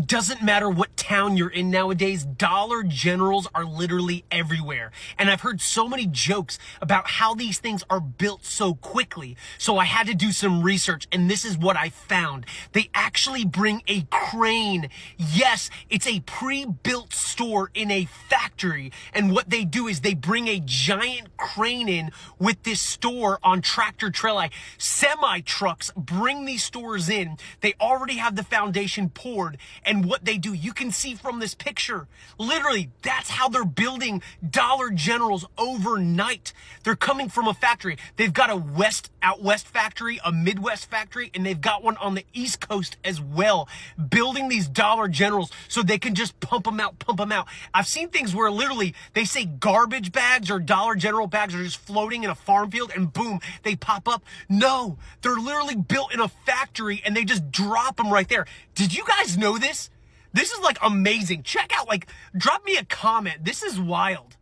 It doesn't matter what town you're in nowadays, Dollar Generals are literally everywhere. And I've heard so many jokes about how these things are built so quickly. So I had to do some research, and this is what I found. They actually bring a crane. Yes, it's a pre-built store in a factory. And what they do is they bring a giant crane in with this store on tractor trailer. Semi trucks bring these stores in. They already have the foundation poured. And what they do, you can see from this picture, literally, that's how they're building Dollar Generals overnight. They're coming from a factory. They've got a out west factory, a Midwest factory, and they've got one on the East Coast as well, building these Dollar Generals so they can just pump them out. I've seen things where literally they say garbage bags or Dollar General bags are just floating in a farm field and boom, they pop up. No, they're literally built in a factory and they just drop them right there. Did you guys know this? This is like amazing. Check out, drop me a comment. This is wild.